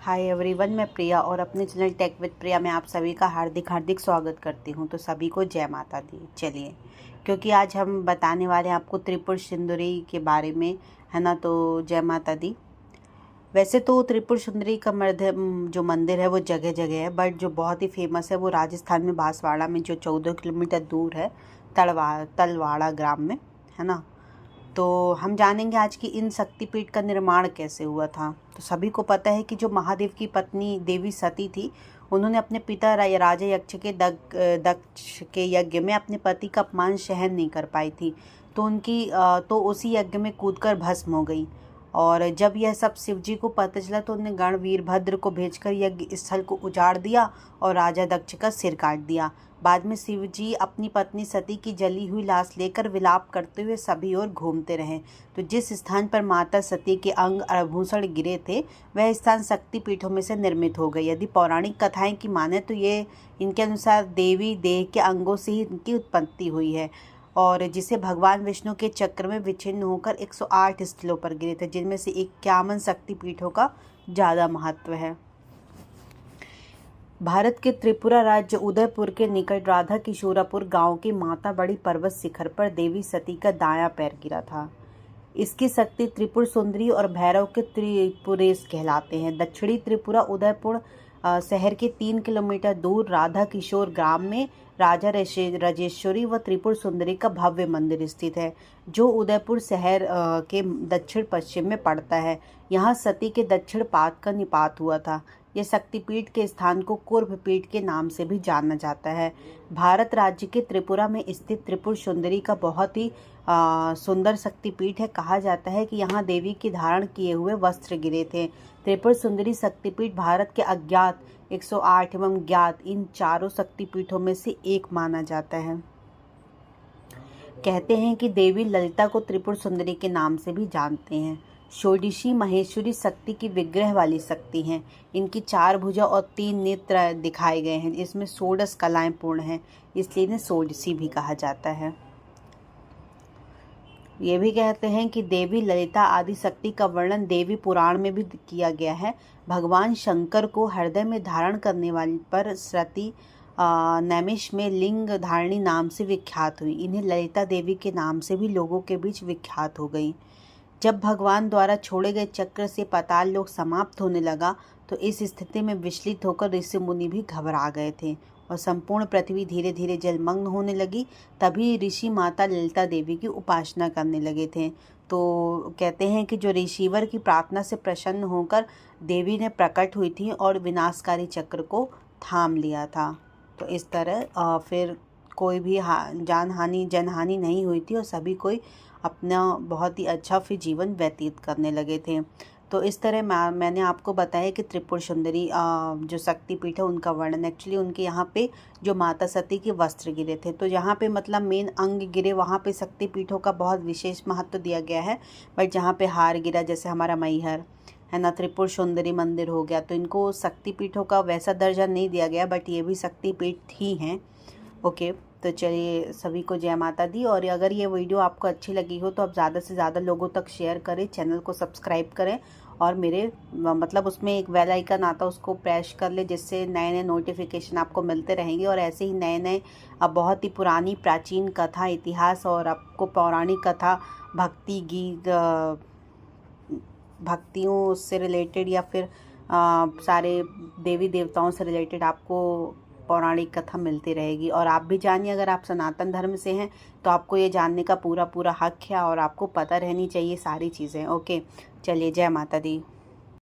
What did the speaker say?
Hi everyone, मैं प्रिया और अपने चैनल टेक विद प्रिया में आप सभी का हार्दिक हार्दिक स्वागत करती हूं। तो सभी को जय माता दी। चलिए, क्योंकि आज हम बताने वाले हैं आपको त्रिपुर सुंदरी के बारे में, है ना। तो जय माता दी। वैसे तो त्रिपुर सुंदरी का जो मंदिर है वो जगह जगह है, बट जो बहुत ही फेमस है वो राजस्थान में बांसवाड़ा में, जो 14 किलोमीटर दूर है, तलवाड़ा ग्राम में, है ना। तो हम जानेंगे आज की इन शक्तिपीठ का निर्माण कैसे हुआ था। तो सभी को पता है कि जो महादेव की पत्नी देवी सती थी, उन्होंने अपने पिता राजा यक्ष के दक्ष के यज्ञ में अपने पति का अपमान सहन नहीं कर पाई थी। तो उसी यज्ञ में कूदकर भस्म हो गई। और जब यह सब शिवजी को पता चला तो उन्होंने गण वीरभद्र को भेजकर यज्ञ स्थल को उजाड़ दिया और राजा दक्ष का सिर काट दिया। बाद में शिवजी अपनी पत्नी सती की जली हुई लाश लेकर विलाप करते हुए सभी ओर घूमते रहे। तो जिस स्थान पर माता सती के अंग आभूषण गिरे थे, वह स्थान शक्तिपीठों में से निर्मित हो गई। यदि पौराणिक कथाएं की माने तो ये इनके अनुसार देवी देह के अंगों से ही इनकी उत्पत्ति हुई है, और जिसे भगवान विष्णु के चक्र में विच्छिन्न होकर 108 स्थलों पर गिरे थे, जिनमें से 51 शक्तिपीठों का ज़्यादा महत्व है। भारत के त्रिपुरा राज्य उदयपुर के निकट राधा किशोरापुर गांव की माता बड़ी पर्वत शिखर पर देवी सती का दायां पैर गिरा था। इसकी शक्ति त्रिपुर सुंदरी और भैरव के त्रिपुरेश कहलाते हैं। दक्षिणी त्रिपुरा उदयपुर शहर के 3 किलोमीटर दूर राधा किशोर ग्राम में राजा राजेश्वरी व त्रिपुर सुंदरी का भव्य मंदिर स्थित है, जो उदयपुर शहर के दक्षिण पश्चिम में पड़ता है। यहाँ सती के दक्षिण पाद का निपात हुआ था। यह शक्तिपीठ के स्थान को कुर्भ पीठ के नाम से भी जाना जाता है। भारत राज्य के त्रिपुरा में स्थित त्रिपुर सुंदरी का बहुत ही सुंदर शक्तिपीठ है। कहा जाता है कि यहाँ देवी के धारण किए हुए वस्त्र गिरे थे। त्रिपुर सुंदरी शक्तिपीठ भारत के अज्ञात 108 एवं ज्ञात इन चारों शक्तिपीठों में से एक माना जाता है। कहते हैं कि देवी ललिता को त्रिपुर सुंदरी के नाम से भी जानते हैं। षोडशी महेश्वरी शक्ति की विग्रह वाली शक्ति हैं। इनकी 4 भुजा और 3 नेत्र दिखाए गए हैं। इसमें 16 कलाएं पूर्ण हैं, इसलिए इन्हें षोडशी भी कहा जाता है। ये भी कहते हैं कि देवी ललिता आदि शक्ति का वर्णन देवी पुराण में भी किया गया है। भगवान शंकर को हृदय में धारण करने वाली पर सती नैमिष में लिंग धारणी नाम से विख्यात हुई। इन्हें ललिता देवी के नाम से भी लोगों के बीच विख्यात हो गई। जब भगवान द्वारा छोड़े गए चक्र से पाताल लोक समाप्त होने लगा, तो इस स्थिति में विचलित होकर ऋषि मुनि भी घबरा गए थे और संपूर्ण पृथ्वी धीरे धीरे जलमग्न होने लगी। तभी ऋषि माता ललिता देवी की उपासना करने लगे थे। तो कहते हैं कि जो ऋषिवर की प्रार्थना से प्रसन्न होकर देवी ने प्रकट हुई थी और विनाशकारी चक्र को थाम लिया था। तो इस तरह फिर कोई भी जनहानि नहीं हुई थी और सभी कोई अपना बहुत ही अच्छा फिर जीवन व्यतीत करने लगे थे। तो इस तरह मैंने आपको बताया कि त्रिपुर सुंदरी जो शक्तिपीठ है उनका वर्णन। एक्चुअली उनके यहाँ पे जो माता सती के वस्त्र गिरे थे, तो जहाँ पे मतलब मेन अंग गिरे वहाँ पे शक्तिपीठों का बहुत विशेष महत्व दिया गया है। बट जहाँ पे हार गिरा, जैसे हमारा मैहर है ना, त्रिपुर सुंदरी मंदिर हो गया, तो इनको शक्तिपीठों का वैसा दर्जा नहीं दिया गया, बट ये भी शक्तिपीठ ही हैं। ओके, तो चलिए, सभी को जय माता दी। और अगर ये वीडियो आपको अच्छी लगी हो तो आप ज़्यादा से ज़्यादा लोगों तक शेयर करें, चैनल को सब्सक्राइब करें और मेरे मतलब उसमें एक बेल आइकन आता है, उसको प्रेस कर ले, जिससे नए नए नोटिफिकेशन आपको मिलते रहेंगे। और ऐसे ही नए नए बहुत ही पुरानी प्राचीन कथा, इतिहास और आपको पौराणिक कथा, भक्ति गीत, भक्तियों से रिलेटेड या फिर सारे देवी देवताओं से रिलेटेड आपको पौराणिक कथा मिलती रहेगी। और आप भी जानिए, अगर आप सनातन धर्म से हैं तो आपको ये जानने का पूरा हक है और आपको पता रहनी चाहिए सारी चीज़ें। ओके, चलिए, जय माता दी।